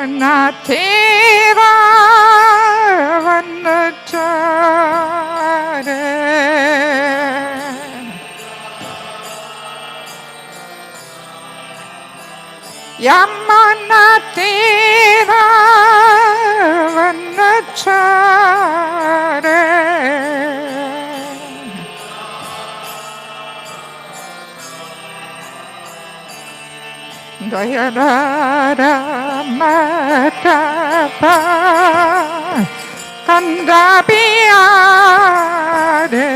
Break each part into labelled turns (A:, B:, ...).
A: Yamuna Tira Vanachare Yamuna Tira Vanachare Dayarara Matapa Kandabiyade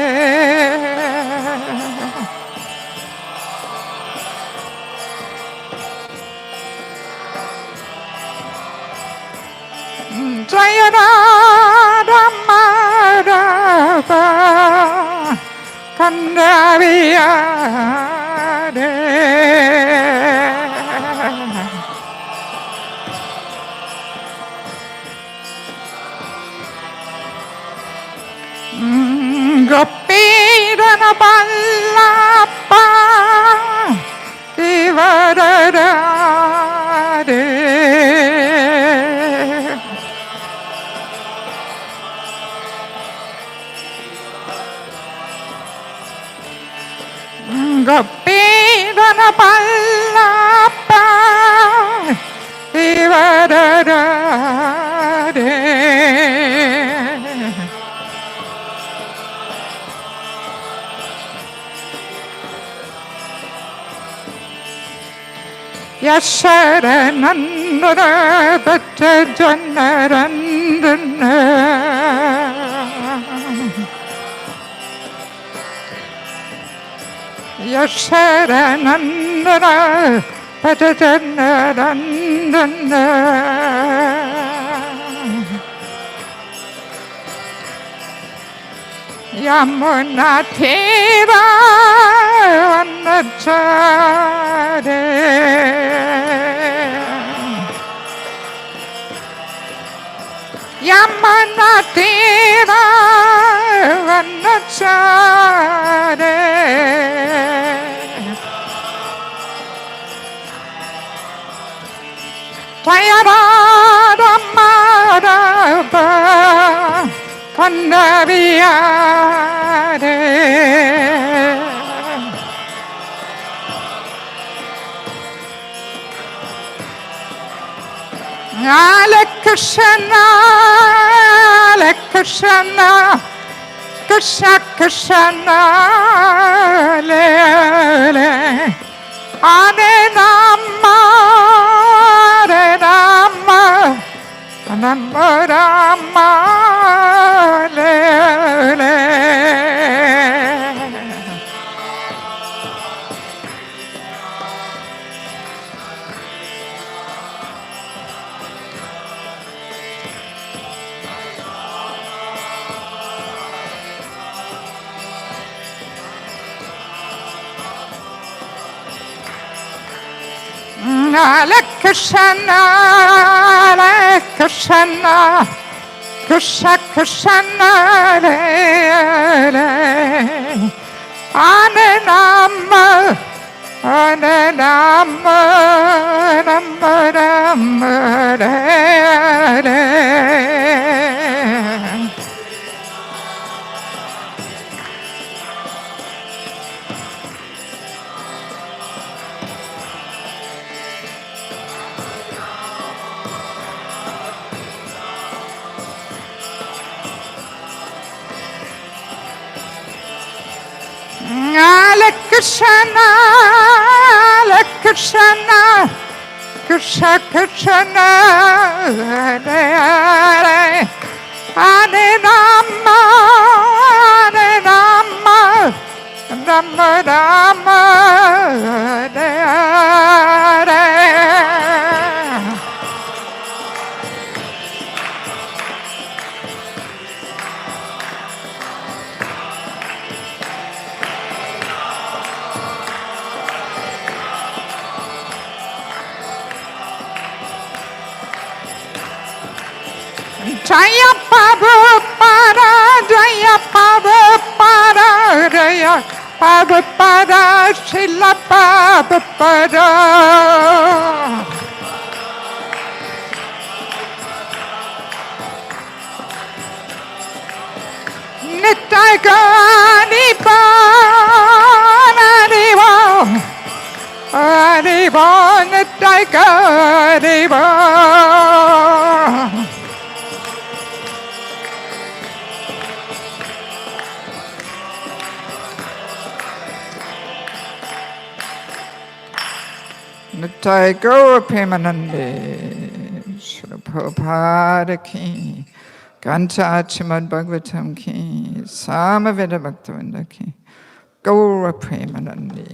A: Dayarara Matapa Kandabiyade Gopirana Ballappa Kivararade Gopirana Ballappa Kivararade Yasharanandra Bhatta Janarandana Yasharanandra Bhatta Janarandana Yamuna Tira Vanachare Yamuna Tira Vanachare Tayarara Maraba Kandaviyade Ale Krishna Krishna Krishna le Hare Rama Rama Rama le Hare Krishna Krishna Krishna le Hare Rama Rama Rama le Hare Krishna Krishna Krishna Hare Hare Rama Rama Rama Hare Hare Jaya Prabhupada, Jaya Prabhupada, Jaya Prabhupada, Srila Prabhupada. Nityaka Nipa Niva Niva Nityaka Niva. Nitai Gaura Premanande Srila Prabhupada Ki Ganta Srimad Bhāgavatam Ki Samaveda Bhaktivinoda Ki Gaura Premanande.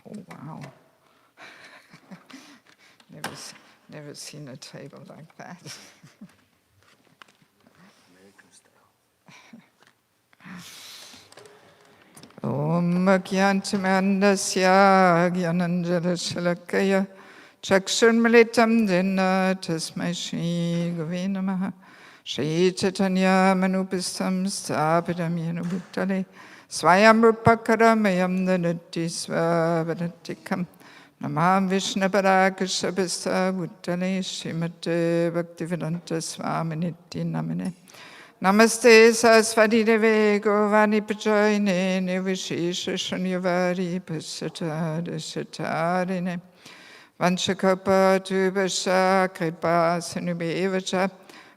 A: Oh wow. Never seen a table like that. Om Gyantamandasya Gyananjala Shalakaya Chakshurmalitam Jena Tasmai Shri Gurave Namaha Shri Chaitanya Manupistam Sthapitam Yena Bhutale Swayam Rupakaramayam Danati Svavadatikam Namam Vishnaparakashabhista Bhutale Srimate Bhaktivedanta Swaminiti Namane Namaste Saraswati Deve Govani Pajoyne Nivishesha Shunyavadi Pasata Dashatarine Vanshakapa Tubasha Kripa Sinubevacha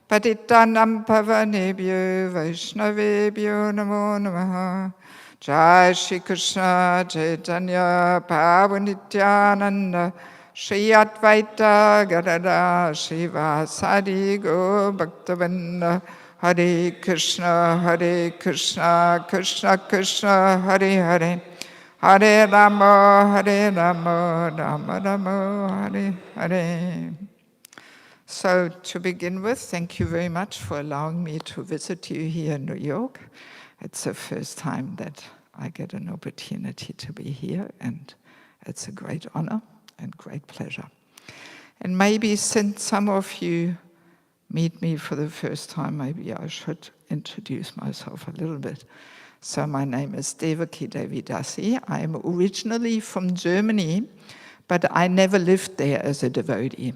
A: Patitanam Pavanebhyo Vaishnavebhyo Namo Namaha Jai Shri Krishna Chaitanya Pavanityananda Shri Advaita Gadada Shivasadi Go Bhaktavinda Hare Krishna, Krishna Krishna, Hare Hare, Hare Rama, Rama Rama, Hare Hare. So to begin with, thank you very much for allowing me to visit you here in New York. It's the first time that I get an opportunity to be here, and it's a great honor and great pleasure. And maybe since some of you meet me for the first time, maybe I should introduce myself a little bit. So my name is Devakī Devī Dāsī. I am originally from Germany, but I never lived there as a devotee.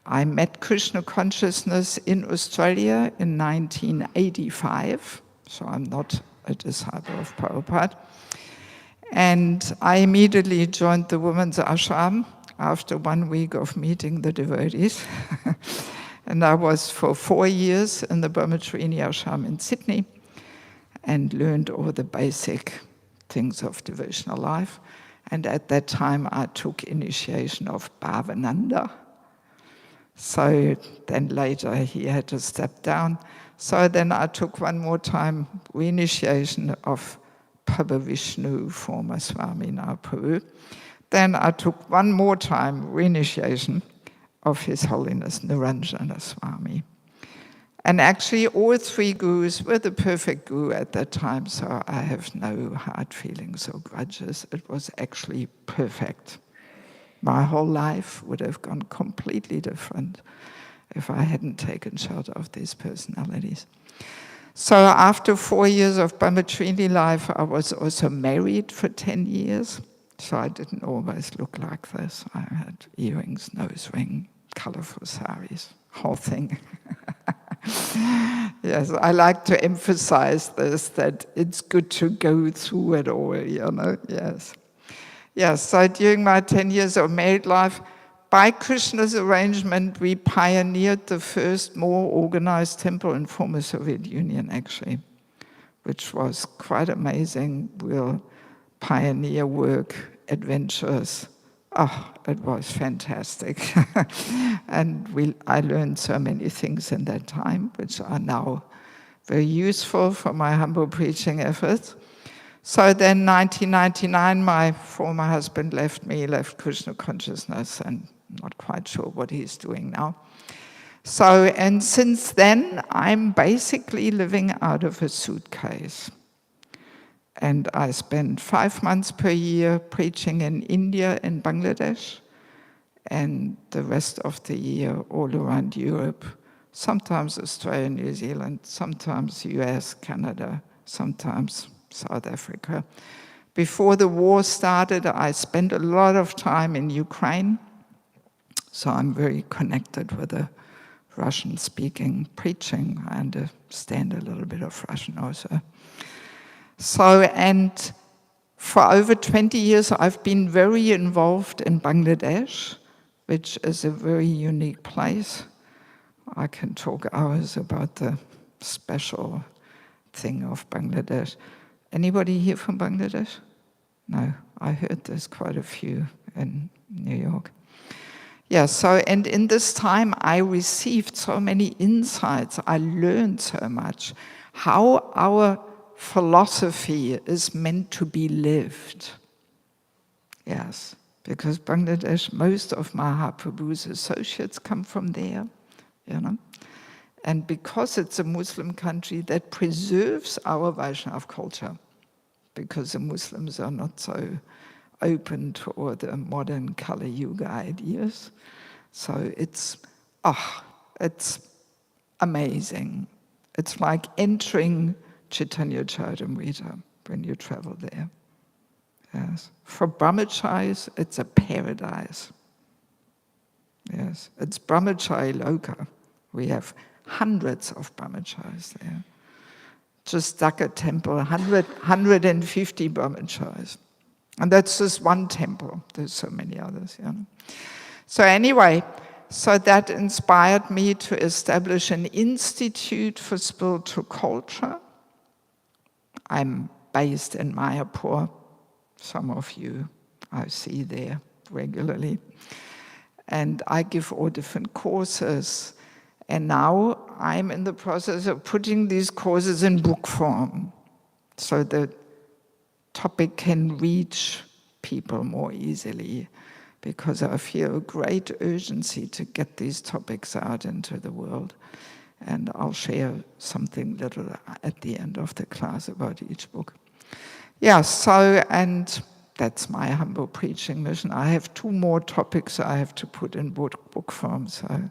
A: I met Krishna consciousness in Australia in 1985, so I'm not a disciple of Prabhupada. And I immediately joined the women's ashram after 1 week of meeting the devotees. And I was for 4 years in the Brahmacharini ashram in Sydney and learned all the basic things of devotional life. And at that time, I took initiation of Bhavananda. So then later he had to step down. So then I took one more time reinitiation of Prabhu Vishnu, former Swami, now Prabhu. Then I took one more time reinitiation of His Holiness Niranjana Swami. And actually all three gurus were the perfect guru at that time, so I have no hard feelings or grudges. It was actually perfect. My whole life would have gone completely different if I hadn't taken shelter of these personalities. So after 4 years of Brahmacharini life, I was also married for 10 years. So I didn't always look like this. I had earrings, nose ring, colorful saris, whole thing. Yes, I like to emphasize this, that it's good to go through it all, you know, yes. Yes, so during my 10 years of married life, by Krishna's arrangement, we pioneered the first more organized temple in former Soviet Union, actually, which was quite amazing. Real pioneer work, adventures. Oh, it was fantastic. And I learned so many things in that time, which are now very useful for my humble preaching efforts. So then 1999, my former husband left me, left Krishna consciousness, and I'm not quite sure what he's doing now. So, and since then, I'm basically living out of a suitcase. And I spend 5 months per year preaching in India and Bangladesh, and the rest of the year all around Europe, sometimes Australia, New Zealand, sometimes US, Canada, sometimes South Africa, Before the war started, I spent a lot of time in Ukraine, so I'm very connected with the Russian-speaking preaching. I understand a little bit of Russian also. So, and for over 20 years, I've been very involved in Bangladesh, which is a very unique place. I can talk hours about the special thing of Bangladesh. Anybody here from Bangladesh? No, I heard there's quite a few in New York. Yeah, so, and in this time I received so many insights, I learned so much, how our philosophy is meant to be lived. Yes, because Bangladesh, most of Mahaprabhu's associates come from there, you know. And because it's a Muslim country, that preserves our Vaishnava culture, because the Muslims are not so open to all the modern Kali Yuga ideas. So it's amazing. It's like entering Chaitanya Charitamrita when you travel there. Yes. For brahmacharis, it's a paradise. Yes, it's brahmachari loka. We have hundreds of brahmacharis there. Just Dhaka temple, 150 brahmacharis. And that's just one temple. There's so many others, you know. So anyway, so that inspired me to establish an institute for spiritual culture. I'm based in Mayapur. Some of you I see there regularly. And I give all different courses. And now I'm in the process of putting these courses in book form, so the topic can reach people more easily, because I feel a great urgency to get these topics out into the world. And I'll share something little at the end of the class about each book. Yeah, so, and that's my humble preaching mission. I have 2 more topics I have to put in book form. So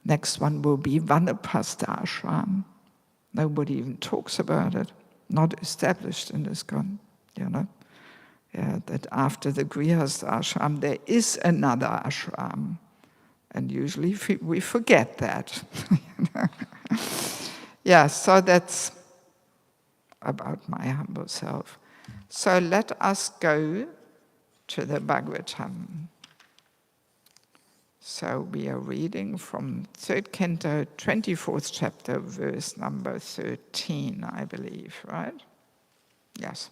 A: next one will be Vanapasta Ashram. Nobody even talks about it. Not established in ISKCON, you know. Yeah, that after the Grihastha Ashram, there is another ashram. And usually we forget that. You know? Yeah, so that's about my humble self. So let us go to the Bhāgavatam. So we are reading from 3rd Canto, 24th chapter, verse number 13, I believe, right? Yes.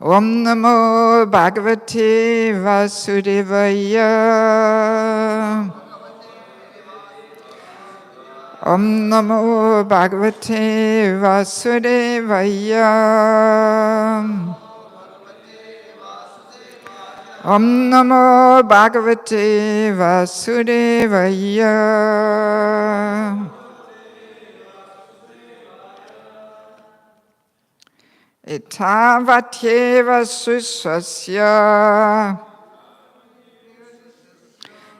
A: Om Namo Bhagavate Vasudevaya. Om Namo Bhagavate Vasudevaya. Om Namo Bhagavate Vasudevaya. Etavatyeva susvasya.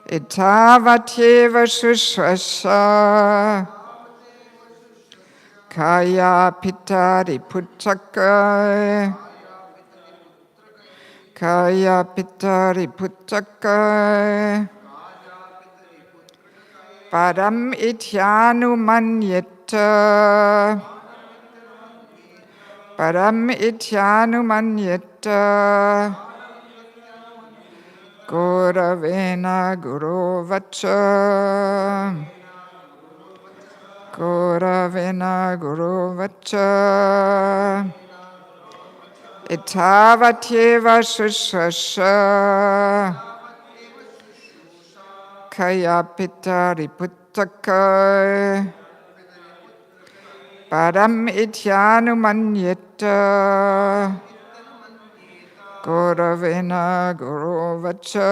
A: Etavatyeva susvasya. Kaya pitari puttaka. Kaya pitari puttaka. Param ityanu manyeta. Param ityanu manyeta. Guravena guru vacha. Guravena guru vacha. Etavatyeva susvasya. Kaya pitari puttaka. Param ityanu manyeta. Guravena guru vacha.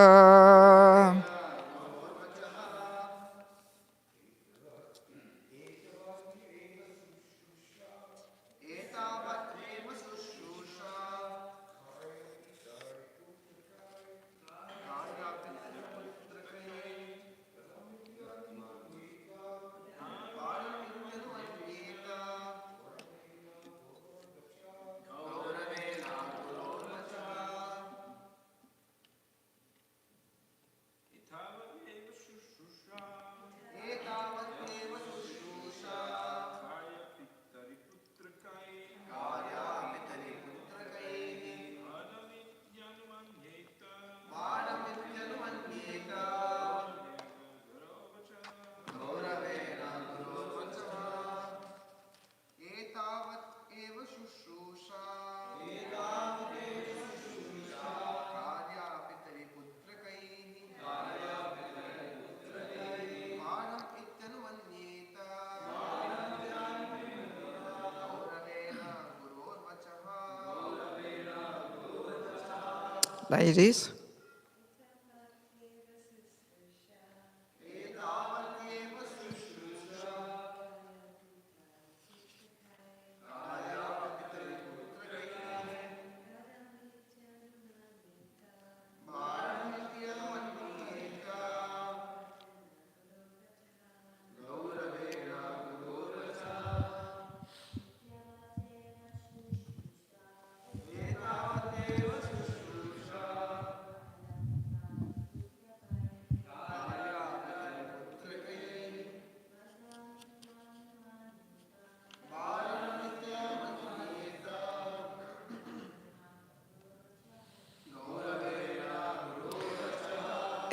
A: Ladies.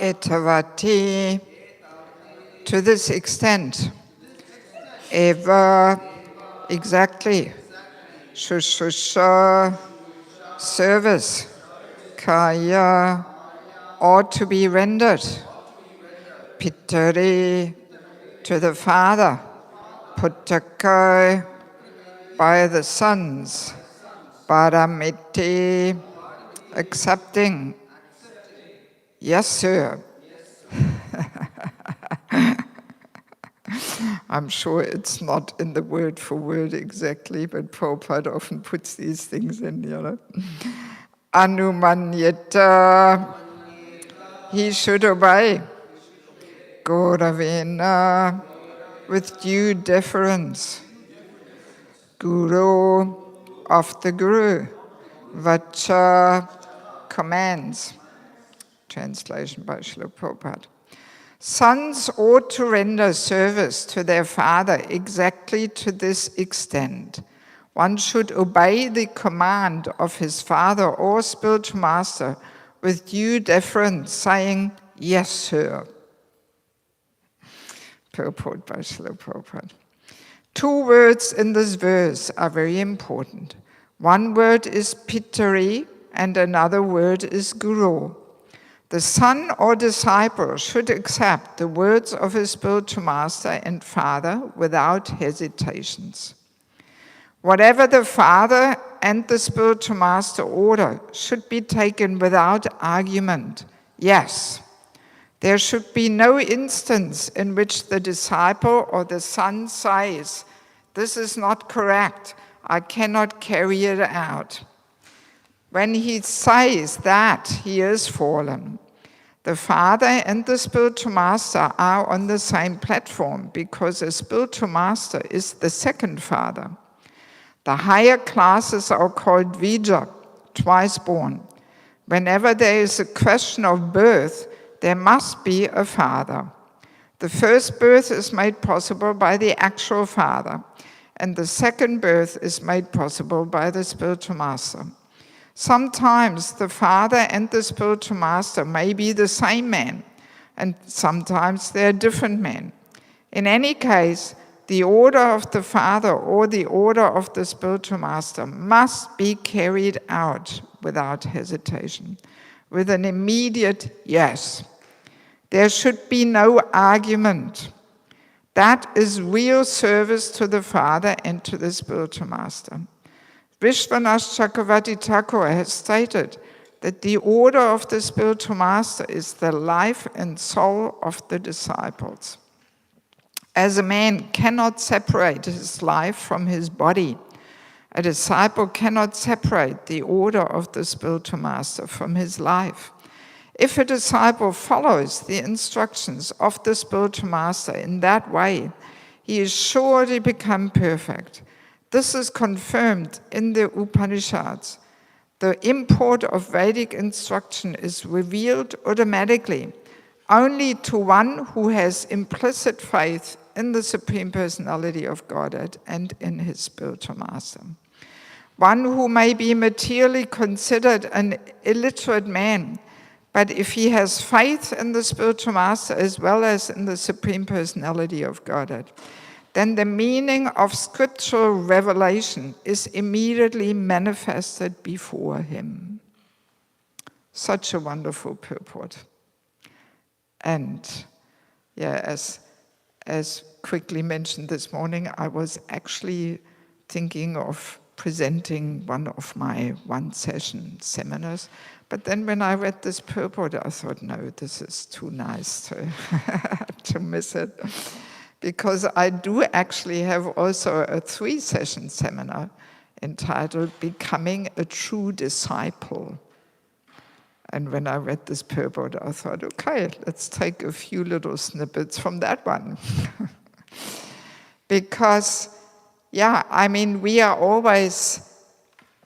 A: Etavati, to this extent, eva, exactly, shushusha, service, kaya, ought to be rendered, pitari, to the father, puttakai, by the sons, paramiti, accepting. Yes, sir. I'm sure it's not in the word for word exactly, but Prabhupada often puts these things in, Anumanyata, he should obey. Gauravena, with due deference. Guru, of the Guru. Vacha, commands. Translation by Srila Prabhupada. Sons ought to render service to their father exactly to this extent. One should obey the command of his father or spiritual master with due deference, saying, yes, sir. Purport by Srila Prabhupada. Two words in this verse are very important. One word is pitari and another word is guru. The son or disciple should accept the words of his spiritual master and father without hesitations. Whatever the father and the spiritual master order should be taken without argument. Yes, there should be no instance in which the disciple or the son says, this is not correct, I cannot carry it out. When he says that, he is fallen. The father and the spiritual master are on the same platform because a spiritual master is the second father. The higher classes are called Vija, twice born. Whenever there is a question of birth, there must be a father. The first birth is made possible by the actual father, and the second birth is made possible by the spiritual master. Sometimes the father and the spiritual master may be the same man, and sometimes they are different men. In any case, the order of the father or the order of the spiritual master must be carried out without hesitation, with an immediate yes. There should be no argument. That is real service to the father and to the spiritual master. Vishwanath Chakravarti Thakur has stated that the order of the spiritual master is the life and soul of the disciples. As a man cannot separate his life from his body, a disciple cannot separate the order of the spiritual master from his life. If a disciple follows the instructions of the spiritual master in that way, he is sure to become perfect. This is confirmed in the Upanishads. The import of Vedic instruction is revealed automatically only to one who has implicit faith in the Supreme Personality of Godhead and in his spiritual master. One who may be materially considered an illiterate man, but if he has faith in the spiritual master as well as in the Supreme Personality of Godhead, then the meaning of scriptural revelation is immediately manifested before him. Such a wonderful purport. And yeah, as quickly mentioned this morning, I was actually thinking of presenting one of my one-session seminars. But then when I read this purport, I thought, no, this is too nice to miss it. Because I do actually have also a 3-session seminar entitled Becoming a True Disciple. And when I read this purport, I thought, okay, let's take a few little snippets from that one. Because, yeah, I mean, we are always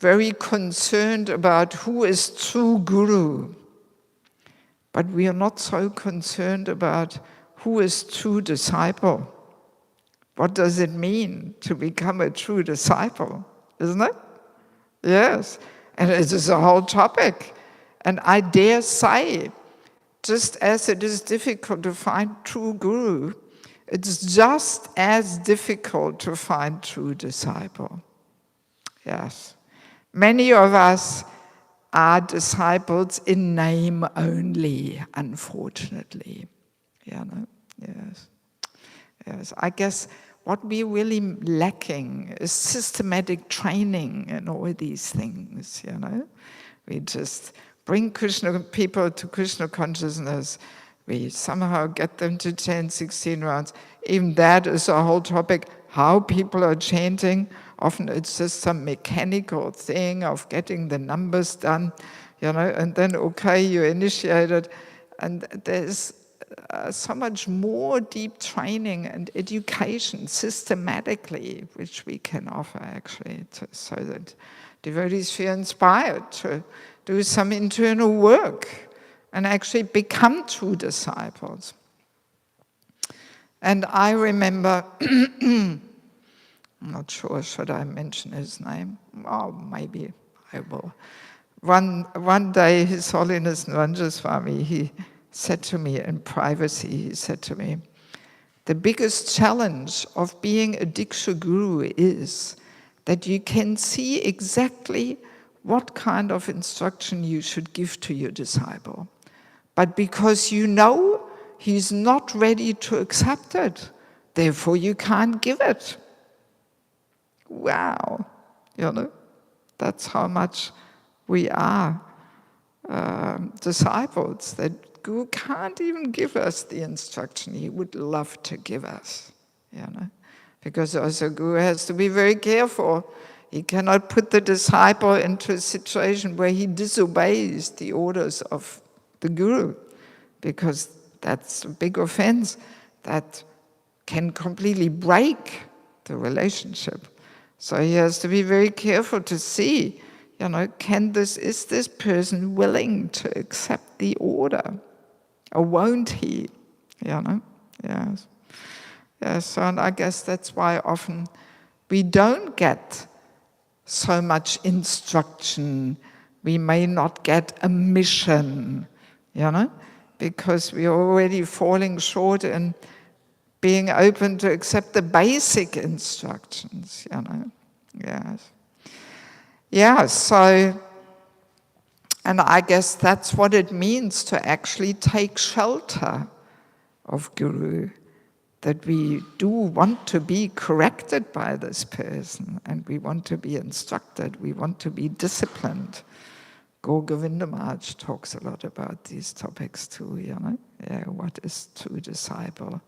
A: very concerned about who is true guru. But we are not so concerned about who is true disciple. What does it mean to become a true disciple? Isn't it? Yes. And it is a whole topic. And I dare say, just as it is difficult to find true guru, it's just as difficult to find true disciple. Yes. Many of us are disciples in name only, unfortunately. You know? Yes. Yes. I guess what we're really lacking is systematic training in all these things, you know. We just bring people to Krishna consciousness. We somehow get them to chant 16 rounds. Even that is a whole topic, how people are chanting. Often it's just some mechanical thing of getting the numbers done, you know, and then, okay, you initiate it. And there's so much more deep training and education systematically, which we can offer actually, so that devotees feel inspired to do some internal work and actually become true disciples. And I remember, I'm not sure, should I mention his name? Oh, maybe I will. One day, His Holiness Nranjaswami, he said to me in privacy, he said to me, the biggest challenge of being a Diksha Guru is that you can see exactly what kind of instruction you should give to your disciple. But because you know he's not ready to accept it, therefore you can't give it. Wow, you know, that's how much we are disciples, that Guru can't even give us the instruction he would love to give us, you know. Because also Guru has to be very careful. He cannot put the disciple into a situation where he disobeys the orders of the Guru, because that's a big offense that can completely break the relationship. So he has to be very careful to see, you know, is this person willing to accept the order? Or won't he? You know? Yes. Yes, so and I guess that's why often we don't get so much instruction. We may not get a mission, you know, because we're already falling short in being open to accept the basic instructions, you know. Yes. Yeah, so, and I guess that's what it means to actually take shelter of Guru, that we do want to be corrected by this person, and we want to be instructed, we want to be disciplined. Gaur Govinda Maharaj talks a lot about these topics too, you know. Yeah, what is true disciple?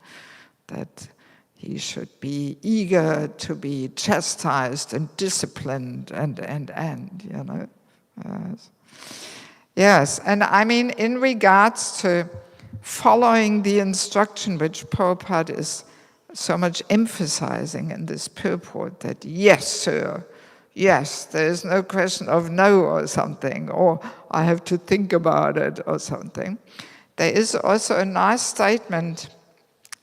A: That he should be eager to be chastised and disciplined and you know. Yes. Yes, and I mean, in regards to following the instruction which Prabhupada is so much emphasizing in this purport, that yes, sir, yes, there is no question of no or something, or I have to think about it or something. There is also a nice statement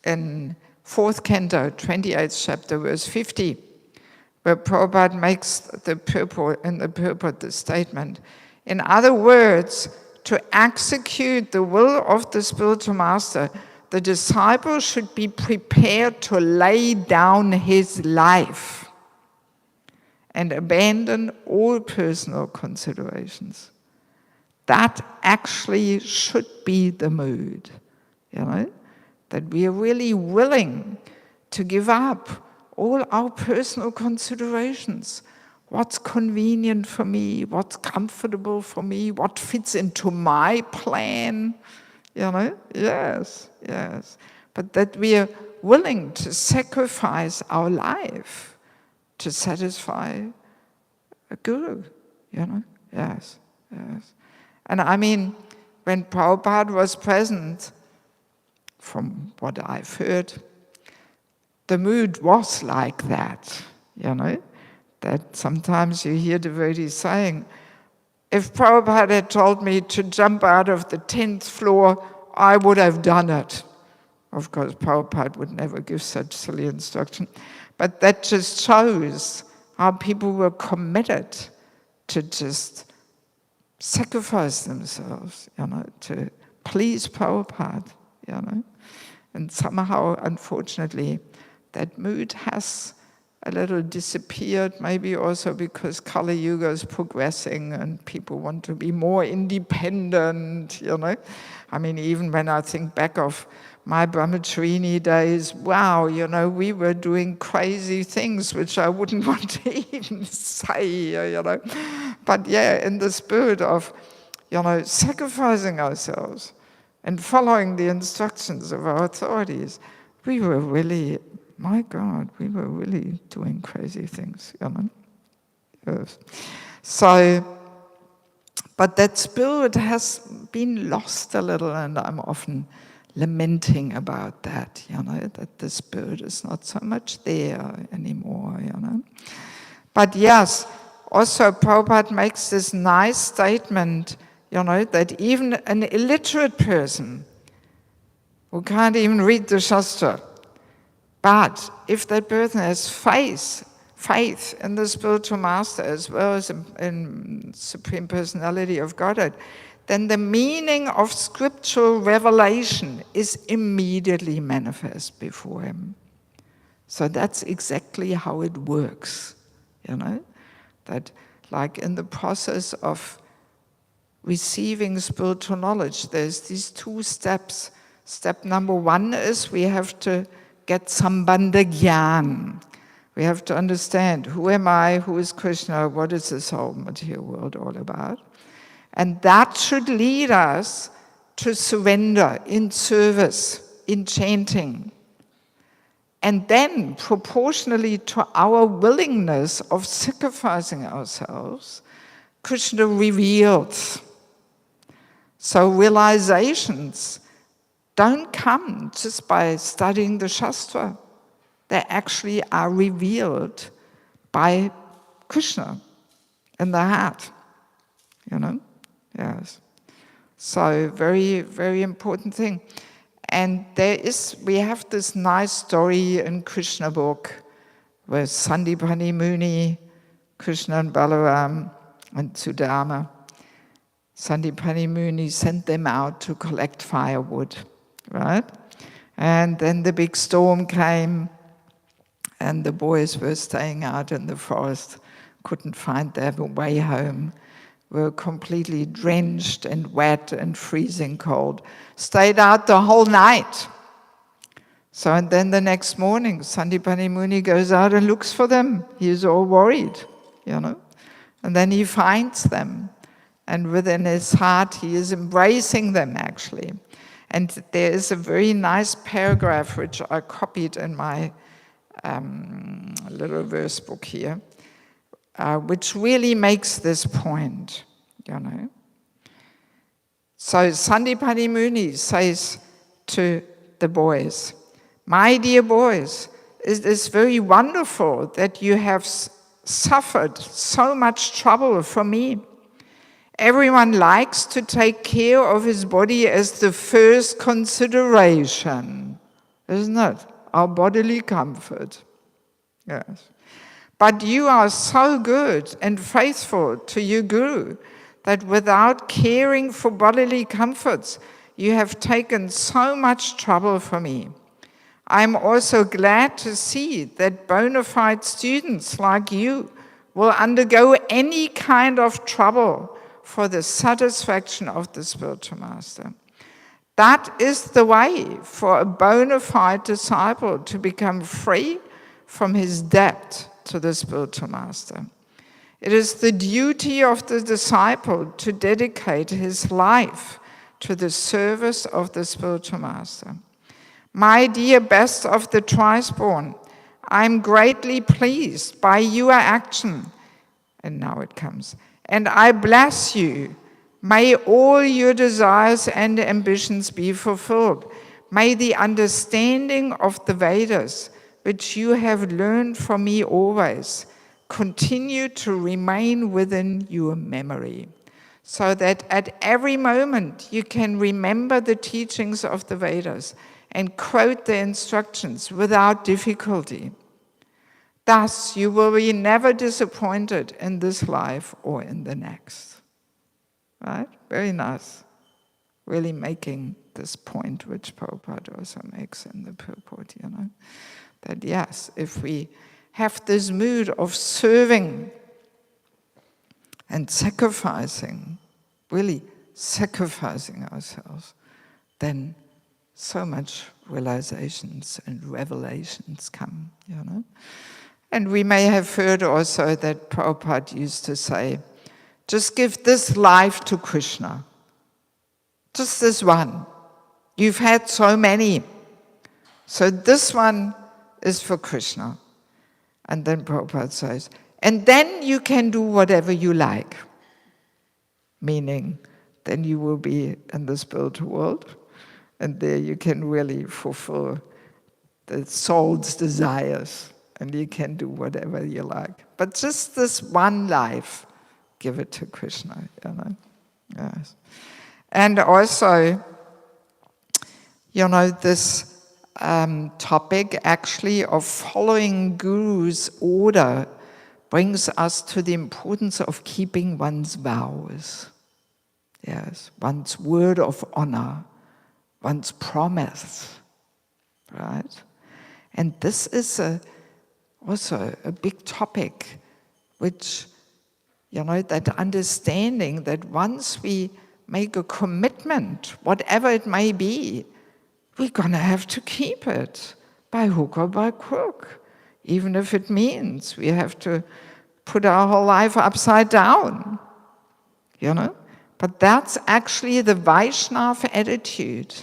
A: in 4th Canto, 28th chapter, verse 50, where Prabhupada makes the purport the statement, in other words, to execute the will of the spiritual master the disciple should be prepared to lay down his life and abandon all personal considerations. That actually should be the mood, that we are really willing to give up all our personal considerations. What's convenient for me? What's comfortable for me? What fits into my plan? Yes. But that we are willing to sacrifice our life to satisfy a guru, Yes. And I mean, when Prabhupada was present, from what I've heard, the mood was like that, that sometimes you hear devotees saying, if Prabhupada had told me to jump out of the 10th floor, I would have done it. Of course, Prabhupada would never give such silly instruction. But that just shows how people were committed to just sacrifice themselves, to please Prabhupada, And somehow, unfortunately, that mood has a little disappeared, maybe also because Kali Yuga is progressing and people want to be more independent, I mean, even when I think back of my Brahmacharini days, wow, we were doing crazy things which I wouldn't want to even say, But yeah, in the spirit of, sacrificing ourselves and following the instructions of our authorities, we were really, my God, we were really doing crazy things, Yes. So, but that spirit has been lost a little, and I'm often lamenting about that, that the spirit is not so much there anymore, But yes, also Prabhupada makes this nice statement, that even an illiterate person who can't even read the Shastra, but if that person has faith in the spiritual master as well as in Supreme Personality of Godhead, then the meaning of scriptural revelation is immediately manifest before him. So that's exactly how it works, that like in the process of receiving spiritual knowledge, there's these 2 steps. Step number 1 is we have to get sambandha gyan. We have to understand, who am I, who is Krishna, what is this whole material world all about? And that should lead us to surrender in service, in chanting. And then, proportionally to our willingness of sacrificing ourselves, Krishna reveals. So realizations don't come just by studying the Shastra. They actually are revealed by Krishna in the heart, Yes. So very, very important thing. And we have this nice story in Krishna book with Sandipani Muni, Krishna and Balaram and Sudama. Sandipani Muni sent them out to collect firewood, right? And then the big storm came, and the boys were staying out in the forest, couldn't find their way home, were completely drenched and wet and freezing cold, stayed out the whole night. So, and then the next morning, Sandipani Muni goes out and looks for them. He's all worried, And then he finds them. And within his heart, he is embracing them, actually. And there is a very nice paragraph, which I copied in my little verse book here, which really makes this point, So Sandipani Muni says to the boys, my dear boys, it is very wonderful that you have suffered so much trouble for me. Everyone likes to take care of his body as the first consideration, isn't it? Our bodily comfort. Yes. But you are so good and faithful to your Guru that without caring for bodily comforts, You have taken so much trouble for me. I'm also glad to see that bona fide students like you will undergo any kind of trouble for the satisfaction of the spiritual master. That is the way for a bona fide disciple to become free from his debt to the spiritual master. It is the duty of the disciple to dedicate his life to the service of the spiritual master. My dear best of the Trice-born, I am greatly pleased by your action. And now it comes. And I bless you. May all your desires and ambitions be fulfilled. May the understanding of the Vedas, which you have learned from me always, continue to remain within your memory, so that at every moment you can remember the teachings of the Vedas and quote the instructions without difficulty. Thus, you will be never disappointed in this life or in the next. Right? Very nice. Really making this point, which Prabhupada also makes in the purport, that yes, if we have this mood of serving and sacrificing, really sacrificing ourselves, then so much realizations and revelations come, And we may have heard also that Prabhupada used to say, just give this life to Krishna. Just this one. You've had so many. So this one is for Krishna. And then Prabhupada says, and then you can do whatever you like. Meaning, then you will be in the spiritual world, and there you can really fulfill the soul's desires, and you can do whatever you like. But just this one life, give it to Krishna, Yes. And also, this topic actually of following Guru's order brings us to the importance of keeping one's vows. Yes, one's word of honor, one's promise, right? And this is also a big topic, which, that understanding that once we make a commitment, whatever it may be, we're going to have to keep it by hook or by crook, even if it means we have to put our whole life upside down, But that's actually the Vaishnava attitude,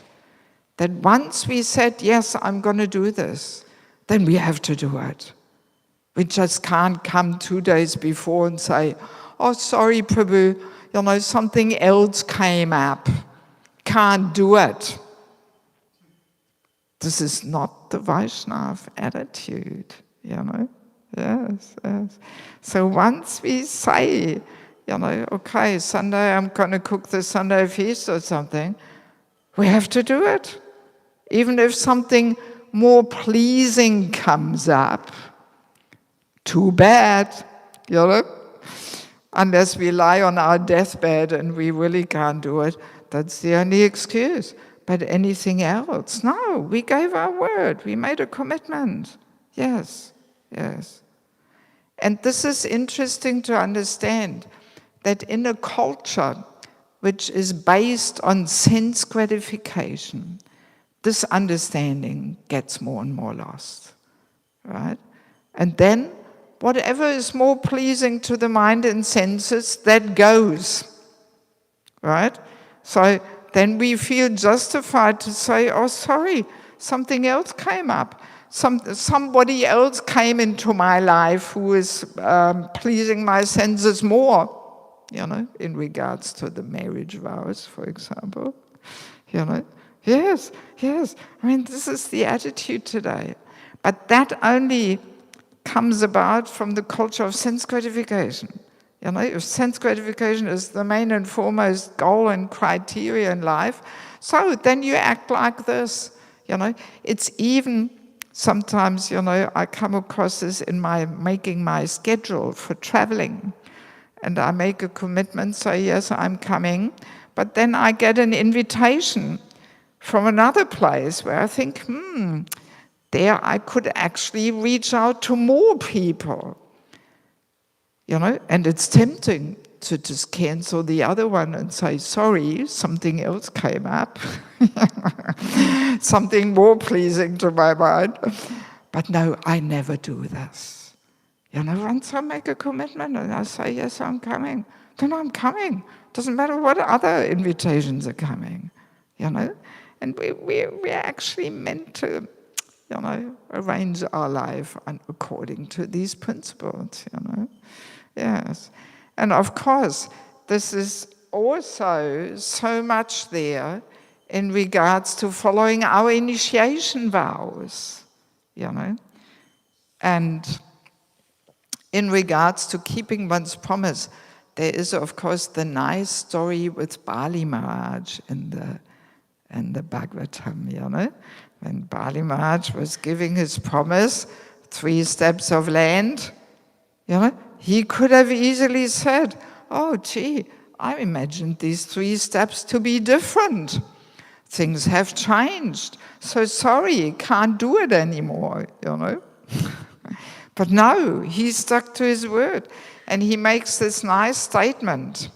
A: that once we said, yes, I'm going to do this, then we have to do it. We just can't come 2 days before and say, oh, sorry, Prabhu, something else came up. Can't do it. This is not the Vaishnava attitude, Yes. So once we say, okay, Sunday I'm going to cook the Sunday feast or something, we have to do it. Even if something more pleasing comes up, too bad, Unless we lie on our deathbed and we really can't do it, that's the only excuse. But anything else? No, we gave our word. We made a commitment. Yes. And this is interesting to understand, that in a culture which is based on sense gratification, this understanding gets more and more lost, right? And then whatever is more pleasing to the mind and senses, that goes, right? So then we feel justified to say, oh, sorry, something else came up. Somebody else came into my life who is pleasing my senses more, in regards to the marriage vows, for example. Yes. This is the attitude today. But that only comes about from the culture of sense gratification. If sense gratification is the main and foremost goal and criteria in life, so then you act like this. It's even sometimes, I come across this in making my schedule for traveling. And I make a commitment, say, yes, I'm coming. But then I get an invitation from another place where I think, there I could actually reach out to more people. And it's tempting to just cancel the other one and say, sorry, something else came up. Something more pleasing to my mind. But no, I never do this. Once I make a commitment and I say, yes, I'm coming, then I'm coming. Doesn't matter what other invitations are coming, And we're actually meant to, arrange our life according to these principles, Yes. And of course, this is also so much there in regards to following our initiation vows, And in regards to keeping one's promise, there is, of course, the nice story with Bali Maharaj in the Bhāgavatam, When Bali Maharaj was giving his promise, 3 steps of land, he could have easily said, oh, gee, I imagined these 3 steps to be different. Things have changed. So sorry, can't do it anymore, But no, he stuck to his word. And he makes this nice statement.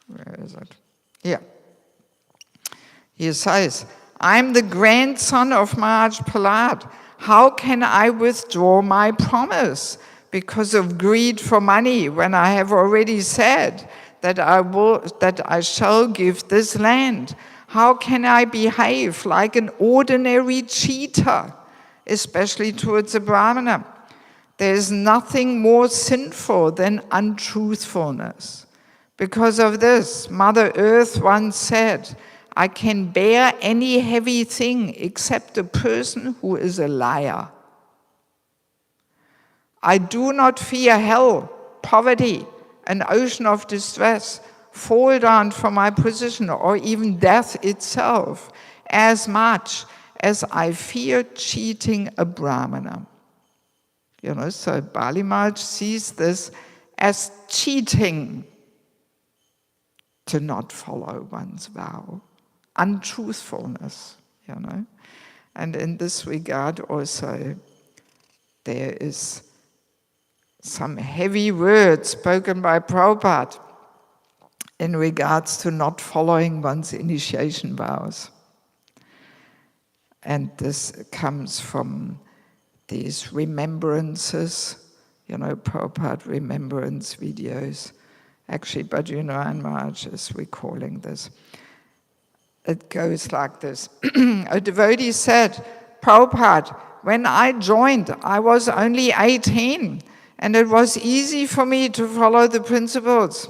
A: Where is it? Yeah. He says, I'm the grandson of Maharaj Prahlad. How can I withdraw my promise because of greed for money when I have already said that I shall give this land? How can I behave like an ordinary cheater, especially towards a Brahmana? There is nothing more sinful than untruthfulness. Because of this, Mother Earth once said, I can bear any heavy thing except a person who is a liar. I do not fear hell, poverty, an ocean of distress, fall down from my position, or even death itself, as much as I fear cheating a Brahmana. So Bali Maharaj sees this as cheating to not follow one's vow. Untruthfulness, And in this regard also, there is some heavy words spoken by Prabhupada in regards to not following one's initiation vows. And this comes from these remembrances, Prabhupada remembrance videos. Actually, Bhajiranayan Maharaj is recalling this. It goes like this. A devotee said, Prabhupada, when I joined, I was only 18, and it was easy for me to follow the principles.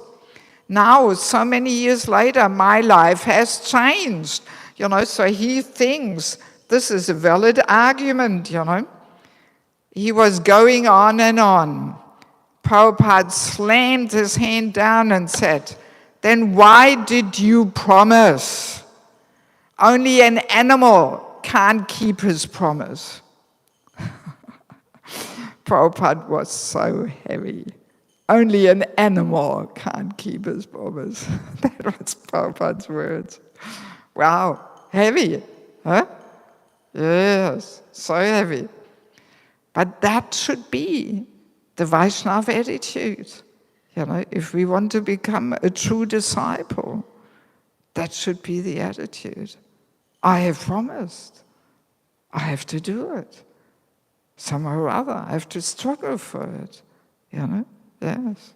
A: Now, so many years later, my life has changed. So he thinks this is a valid argument, He was going on and on. Prabhupada slammed his hand down and said, then why did you promise? Only an animal can't keep his promise. Prabhupada was so heavy. Only an animal can't keep his promise. That was Prabhupada's words. Wow, heavy, huh? Yes, so heavy. But that should be the Vaishnava attitude. If we want to become a true disciple, that should be the attitude. I have promised. I have to do it. Somehow or other, I have to struggle for it. Yes.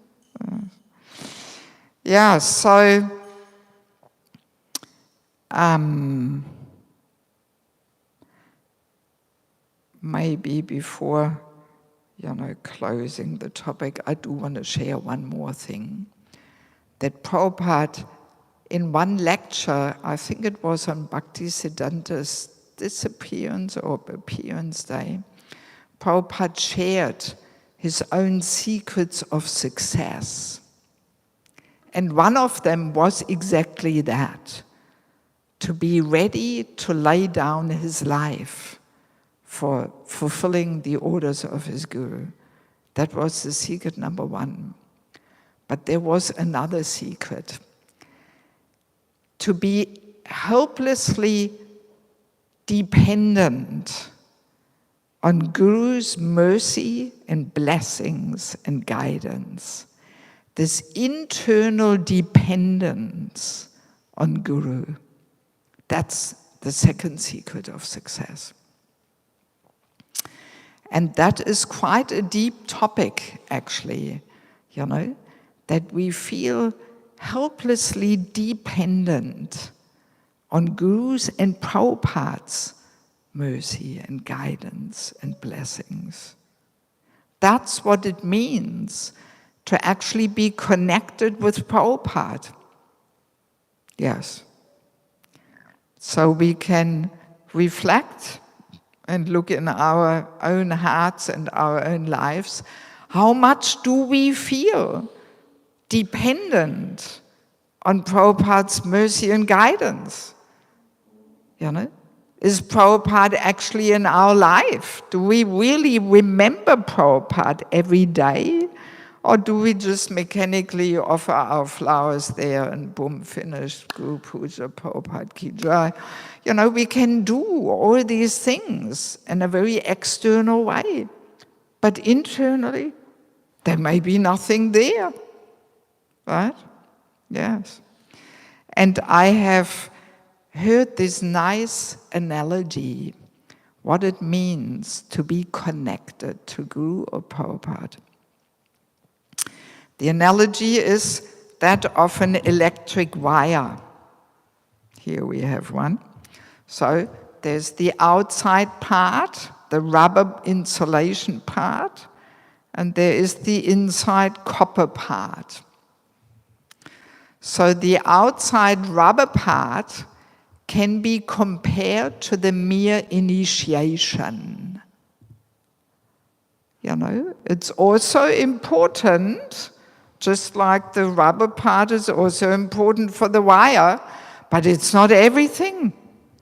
A: Yeah, so maybe before closing the topic, I do want to share one more thing. That Prabhupada, in one lecture, I think it was on Bhaktisiddhanta's disappearance or appearance day, Prabhupada shared his own secrets of success. And one of them was exactly that, to be ready to lay down his life for fulfilling the orders of his guru. That was the secret number 1. But there was another secret. to be helplessly dependent on Guru's mercy and blessings and guidance. This internal dependence on Guru. That's the second secret of success. And that is quite a deep topic, actually, that we feel helplessly dependent on Guru's and Prabhupada's mercy and guidance and blessings. That's what it means to actually be connected with Prabhupada. Yes. So we can reflect and look in our own hearts and our own lives. How much do we feel dependent on Prabhupada's mercy and guidance? Is Prabhupada actually in our life? Do we really remember Prabhupada every day? Or do we just mechanically offer our flowers there and boom, finished, Guru Puja, Prabhupada Ki Jai? We can do all these things in a very external way. But internally, there may be nothing there. Right? Yes. And I have heard this nice analogy, what it means to be connected to Guru or Prabhupada. The analogy is that of an electric wire. Here we have one. So there's the outside part, the rubber insulation part, and there is the inside copper part. So the outside rubber part can be compared to the mere initiation. It's also important, just like the rubber part is also important for the wire, but it's not everything,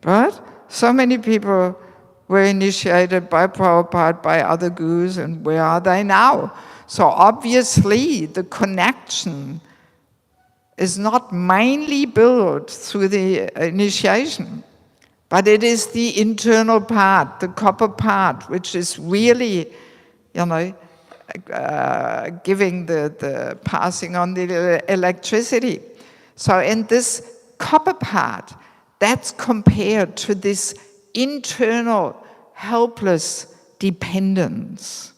A: right? So many people were initiated by Prabhupada, by other gurus, and where are they now? So obviously the connection is not mainly built through the initiation, but it is the internal part, the copper part, which is really, giving the passing on the electricity. So in this copper part, that's compared to this internal helpless dependence.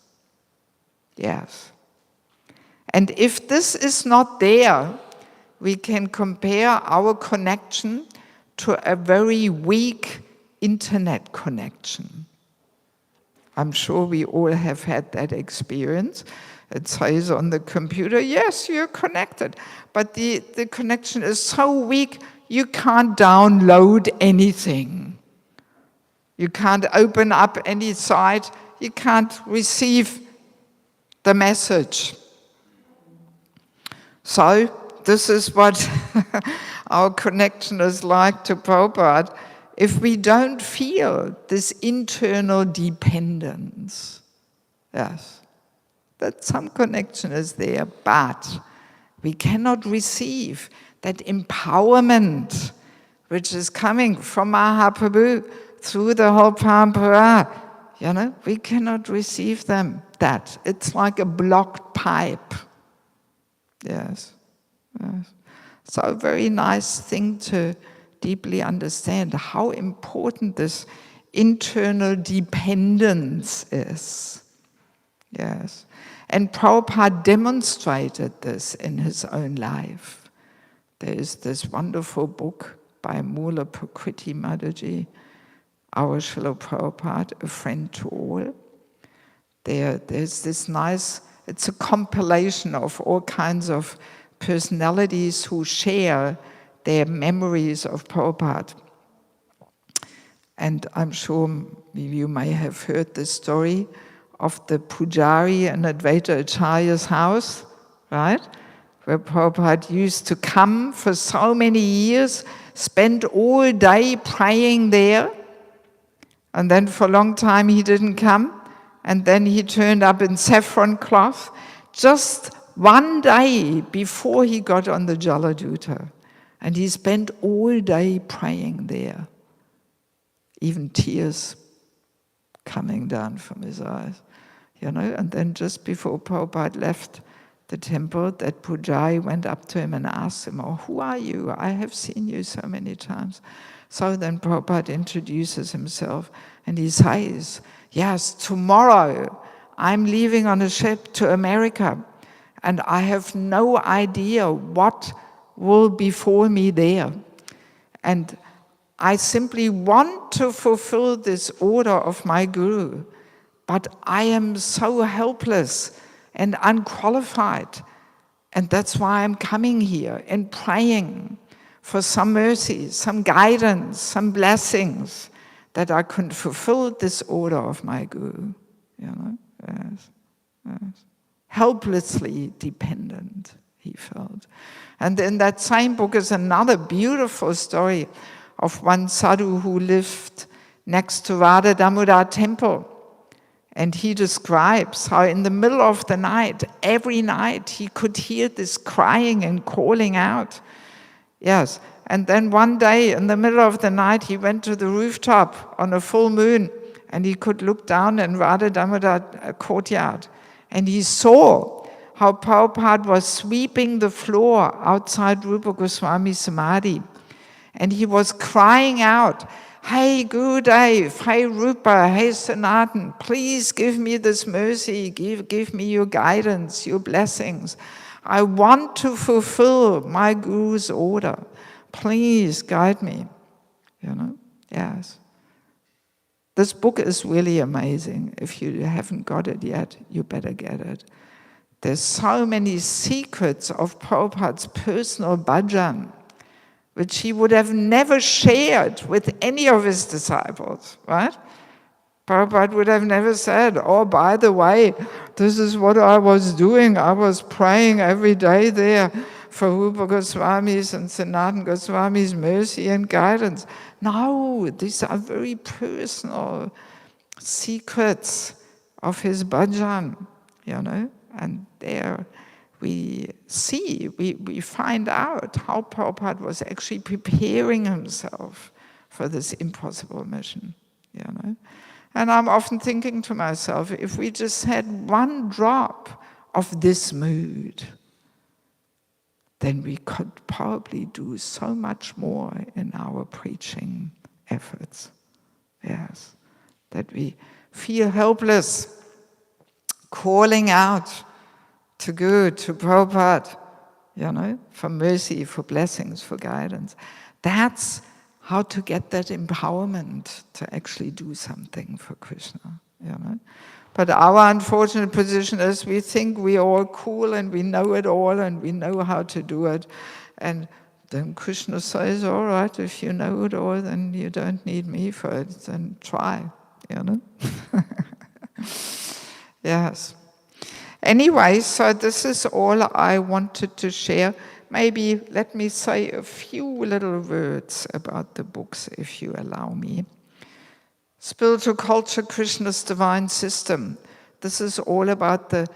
A: Yes. And if this is not there, we can compare our connection to a very weak internet connection. I'm sure we all have had that experience. It says on the computer, yes, you're connected. But the connection is so weak, you can't download anything. You can't open up any site. You can't receive the message. So this is what our connection is like to Prabhupada. If we don't feel this internal dependence, yes, that some connection is there, but we cannot receive that empowerment which is coming from Mahaprabhu through the whole parampara. We cannot receive that. It's like a blocked pipe. Yes. So a very nice thing to deeply understand how important this internal dependence is. Yes. And Prabhupada demonstrated this in his own life. There is this wonderful book by Mula Prakriti Mataji, our Srila Prabhupada, A Friend to All. There's this nice, it's a compilation of all kinds of personalities who share their memories of Prabhupada. And I'm sure you may have heard the story of the Pujari in Advaita Acharya's house, right? Where Prabhupada used to come for so many years, spend all day praying there, and then for a long time he didn't come, and then he turned up in saffron cloth just one day before he got on the Jaladuta. And he spent all day praying there, even tears coming down from his eyes, And then just before Prabhupada left the temple, that Pujari went up to him and asked him, "Oh, who are you? I have seen you so many times." So then Prabhupada introduces himself and he says, "Yes, tomorrow I'm leaving on a ship to America and I have no idea what will befall me there. And I simply want to fulfill this order of my Guru, but I am so helpless and unqualified. And that's why I'm coming here and praying for some mercy, some guidance, some blessings, that I can fulfill this order of my Guru." Yes. Helplessly dependent, he felt. And in that same book is another beautiful story of one sadhu who lived next to Radha Damodar temple. And he describes how in the middle of the night, every night, he could hear this crying and calling out. Yes, and then one day in the middle of the night, he went to the rooftop on a full moon, and he could look down in Radha Damodar courtyard. And he saw how Prabhupada was sweeping the floor outside Rupa Goswami's Samadhi. And he was crying out, "Hey Gurudev, hey Rupa, hey Sanatan, please give me this mercy, give me your guidance, your blessings. I want to fulfill my Guru's order. Please guide me." Yes. This book is really amazing. If you haven't got it yet, you better get it. There's so many secrets of Prabhupada's personal bhajan, which he would have never shared with any of his disciples, right? Prabhupada would have never said, "Oh, by the way, this is what I was doing. I was praying every day there for Rupa Goswami's and Sanatan Goswami's mercy and guidance." No, these are very personal secrets of his bhajan, And there we see, we find out how Prabhupada was actually preparing himself for this impossible mission, And I'm often thinking to myself, if we just had one drop of this mood, then we could probably do so much more in our preaching efforts. Yes, that we feel helpless, calling out to Guru, to Prabhupada, for mercy, for blessings, for guidance. That's how to get that empowerment to actually do something for Krishna, But our unfortunate position is we think we're all cool and we know it all and we know how to do it. And then Krishna says, "All right, if you know it all, then you don't need me for it, then try, Yes. Anyway, so this is all I wanted to share. Maybe let me say a few little words about the books, if you allow me. Spiritual Culture, Krishna's Divine System. This is all about the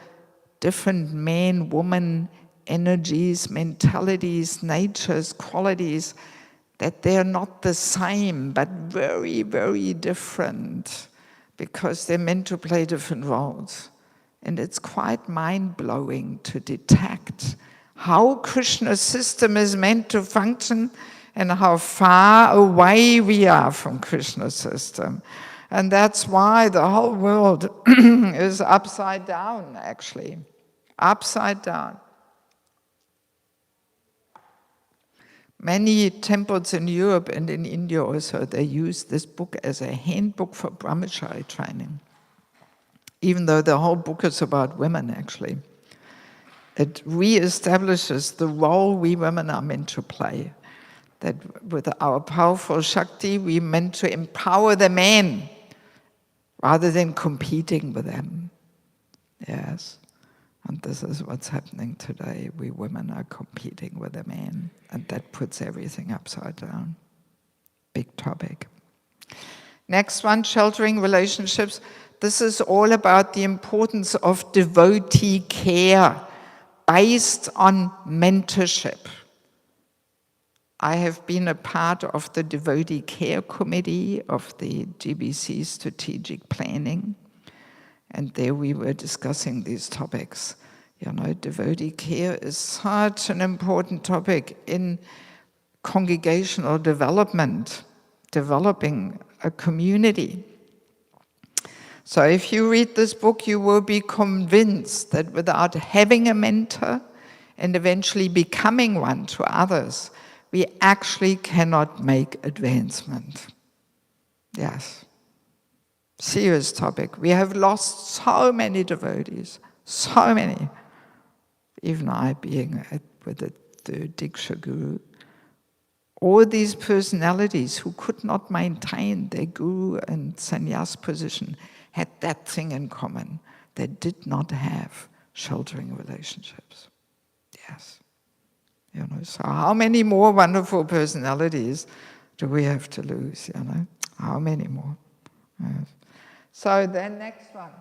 A: different man, woman energies, mentalities, natures, qualities, that they're not the same, but very, very different, because they're meant to play different roles. And it's quite mind-blowing to detect how Krishna's system is meant to function and how far away we are from Krishna's system. And that's why the whole world is upside down, actually. Upside down. Many temples in Europe and in India also, they use this book as a handbook for brahmachari training. Even though the whole book is about women, actually. It re-establishes the role we women are meant to play. That with our powerful Shakti, we're meant to empower the men rather than competing with them. Yes. And this is what's happening today. We women are competing with the men, and that puts everything upside down. Big topic. Next one, sheltering relationships. This is all about the importance of devotee care based on mentorship. I have been a part of the Devotee Care Committee of the GBC Strategic Planning, and there we were discussing these topics. Devotee care is such an important topic in congregational development, developing a community. So if you read this book, you will be convinced that without having a mentor and eventually becoming one to others, we actually cannot make advancement. Yes. Serious topic. We have lost so many devotees, so many. Even I being with the third Diksha Guru. All these personalities who could not maintain their Guru and Sannyas position had that thing in common. They did not have sheltering relationships. Yes. So how many more wonderful personalities do we have to lose, How many more? Yes. So then next one.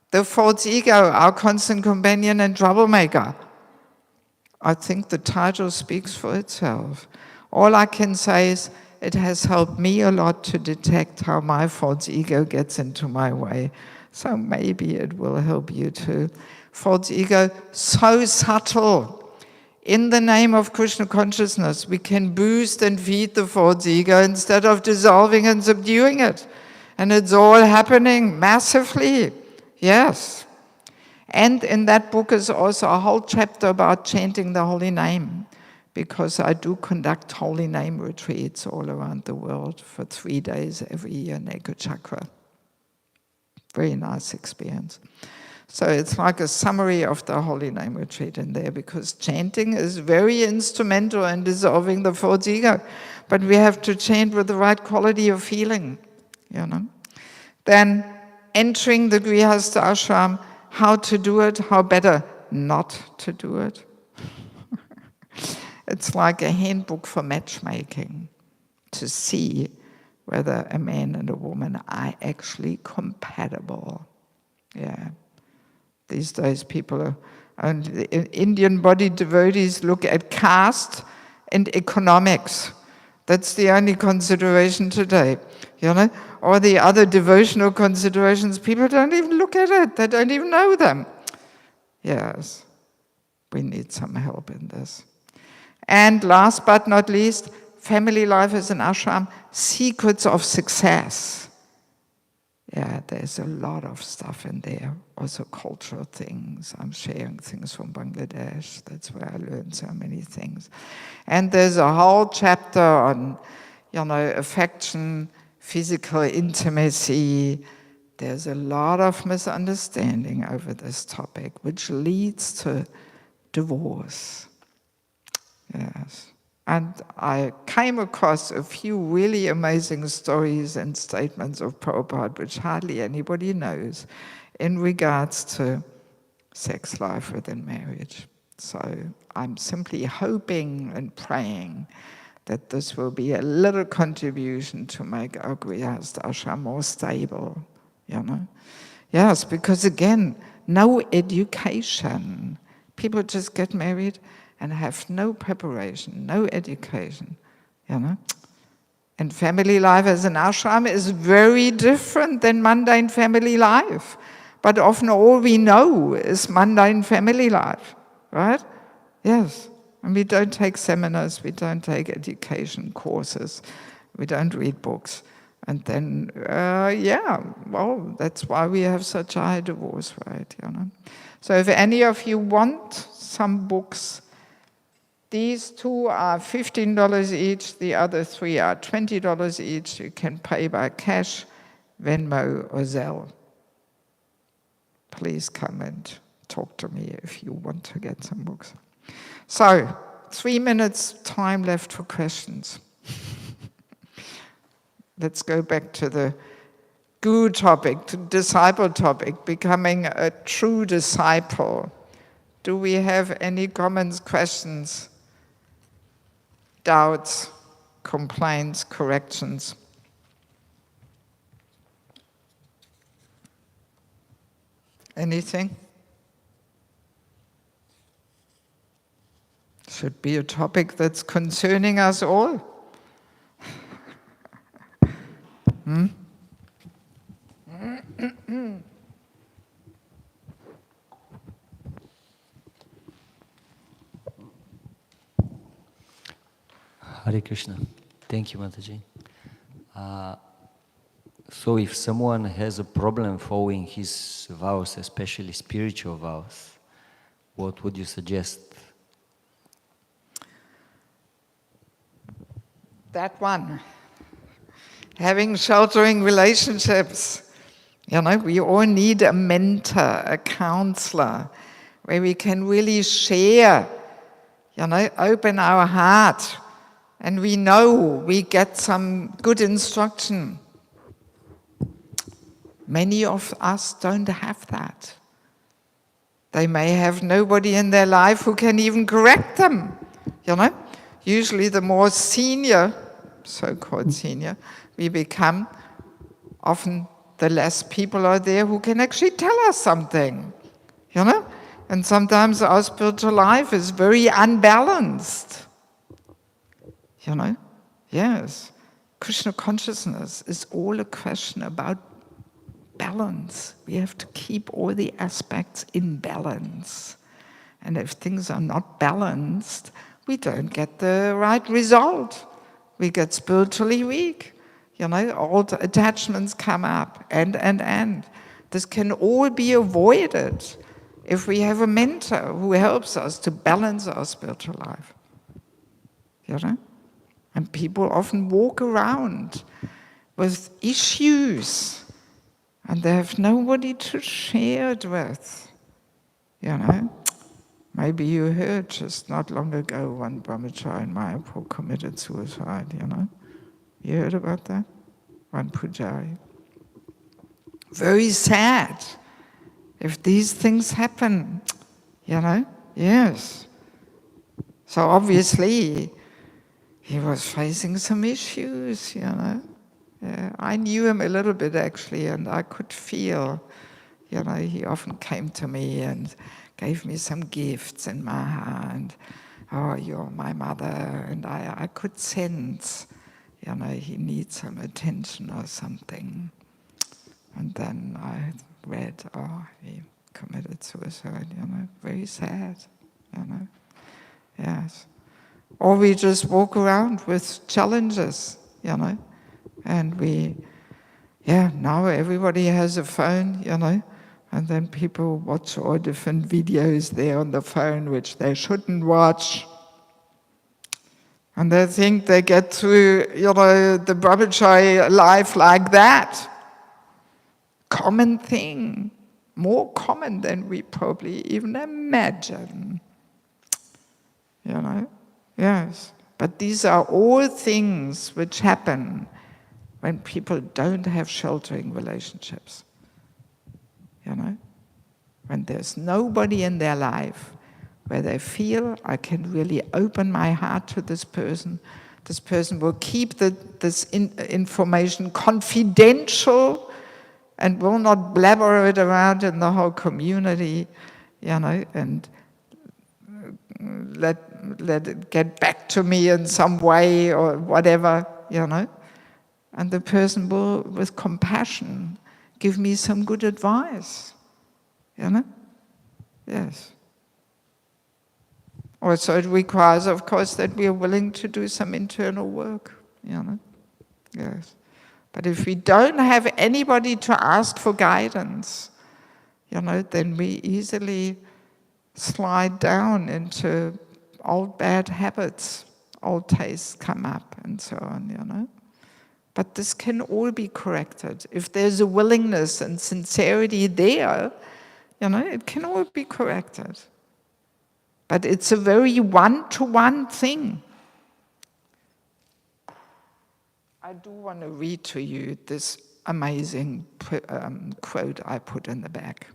A: The false ego, our constant companion and troublemaker. I think the title speaks for itself. All I can say is it has helped me a lot to detect how my false ego gets into my way. So maybe it will help you too. False ego, so subtle. In the name of Krishna consciousness, we can boost and feed the false ego instead of dissolving and subduing it. And it's all happening massively. Yes. And in that book is also a whole chapter about chanting the holy name, because I do conduct holy name retreats all around the world for 3 days every year in Eko Chakra. Very nice experience. So it's like a summary of the holy name retreat in there, because chanting is very instrumental in dissolving the false ego. But we have to chant with the right quality of feeling, Then entering the Grihastha ashram, how to do it, how better not to do it. It's like a handbook for matchmaking, to see whether a man and a woman are actually compatible. Yeah. These days people only Indian body devotees look at caste and economics. That's the only consideration today. All the other devotional considerations, people don't even look at it. They don't even know them. Yes, we need some help in this. And last but not least, family life as an ashram, secrets of success. Yeah, there's a lot of stuff in there. Also cultural things. I'm sharing things from Bangladesh. That's where I learned so many things. And there's a whole chapter on, affection, physical intimacy. There's a lot of misunderstanding over this topic, which leads to divorce. Yes. And I came across a few really amazing stories and statements of Prabhupada, which hardly anybody knows, in regards to sex life within marriage. So I'm simply hoping and praying that this will be a little contribution to make our Grihastha ashram more stable, Yes, because again, no education. People just get married and have no preparation, no education, And family life as an ashram is very different than mundane family life. But often all we know is mundane family life, right? Yes. And we don't take seminars, we don't take education courses, we don't read books. And then, that's why we have such a high divorce rate, So if any of you want some books, these 2 are $15 each, the other 3 are $20 each. You can pay by cash, Venmo, or Zelle. Please come and talk to me if you want to get some books. So, 3 minutes time left for questions. Let's go back to the guru topic, to disciple topic, becoming a true disciple. Do we have any comments, questions, doubts, complaints, corrections? Anything? Should be a topic that's concerning us all.
B: Hare Krishna. Thank you, Mataji. So if someone has a problem following his vows, especially spiritual vows, what would you suggest?
A: That one. Having sheltering relationships. We all need a mentor, a counselor, where we can really share, open our heart, and we know we get some good instruction. Many of us don't have that. They may have nobody in their life who can even correct them, Usually the more senior, so-called senior, we become, often the less people are there who can actually tell us something, And sometimes our spiritual life is very unbalanced, Yes. Krishna consciousness is all a question about balance. We have to keep all the aspects in balance. And if things are not balanced, we don't get the right result. We get spiritually weak. Old attachments come up, and. This can all be avoided if we have a mentor who helps us to balance our spiritual life. And people often walk around with issues, and they have nobody to share it with. Maybe you heard just not long ago one brahmachari in Mayapur committed suicide, You heard about that? One pujari. Very sad if these things happen, Yes. So obviously, he was facing some issues, Yeah, I knew him a little bit actually, and I could feel, he often came to me and gave me some gifts in my hand. Oh, you're my mother, and I could sense, he needs some attention or something. And then I read, he committed suicide, very sad, Yes. Or we just walk around with challenges, And now everybody has a phone, And then people watch all different videos there on the phone which they shouldn't watch. And they think they get through, the brahmachari life like that. Common thing. More common than we probably even imagine. Yes. But these are all things which happen when people don't have sheltering relationships. When there's nobody in their life where they feel, I can really open my heart to this person will keep this information confidential and will not blabber it around in the whole community, and let it get back to me in some way or whatever, And the person will, with compassion, give me some good advice, Yes. Also, it requires, of course, that we are willing to do some internal work, Yes. But if we don't have anybody to ask for guidance, then we easily slide down into old bad habits, old tastes come up and so on, But this can all be corrected. If there's a willingness and sincerity there, it can all be corrected. But it's a very one-to-one thing. I do want to read to you this amazing quote I put in the back.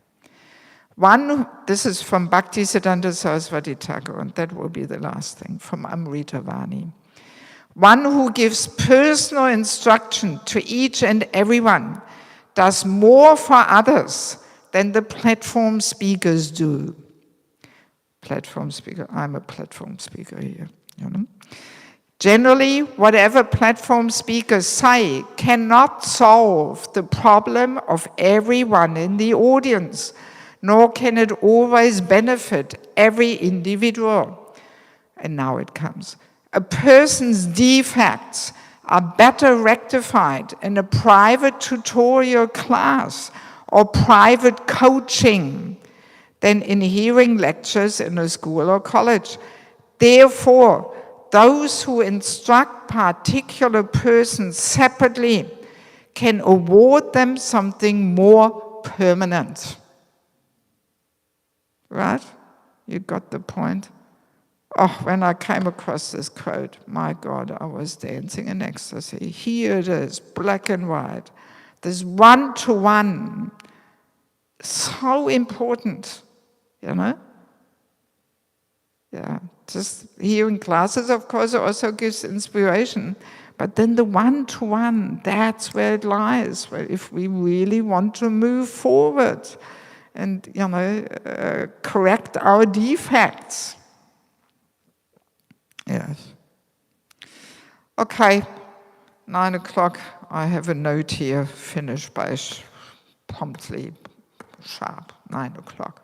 A: This is from Bhaktisiddhanta Saraswati Thakur, and that will be the last thing, from Amritavani. One who gives personal instruction to each and everyone does more for others than the platform speakers do. platform speaker. I'm a platform speaker here, you know. Generally, whatever platform speakers say cannot solve the problem of everyone in the audience, nor can it always benefit every individual. And now it comes. A person's defects are better rectified in a private tutorial class or private coaching than in hearing lectures in a school or college. Therefore, those who instruct particular persons separately can award them something more permanent. Right? You got the point? Oh, when I came across this quote, my God, I was dancing in ecstasy. Here it is, black and white. This one-to-one, so important, you know? Yeah, just hearing classes, of course, also gives inspiration. But then the one-to-one, that's where it lies. Where if we really want to move forward and, you know, correct our defects. Yes. Okay, 9 o'clock. I have a note here, finish by promptly, sharp, 9 o'clock.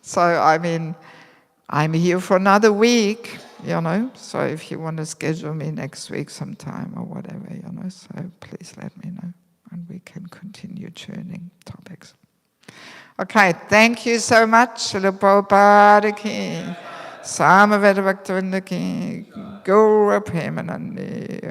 A: So, I mean, I'm here for another week, you know, so if you want to schedule me next week sometime or whatever, you know, so please let me know and we can continue churning topics. Okay, thank you so much. Srila Prabhupada ki, Samaveda Bhaktivinoda ki, Gaura Premanandi.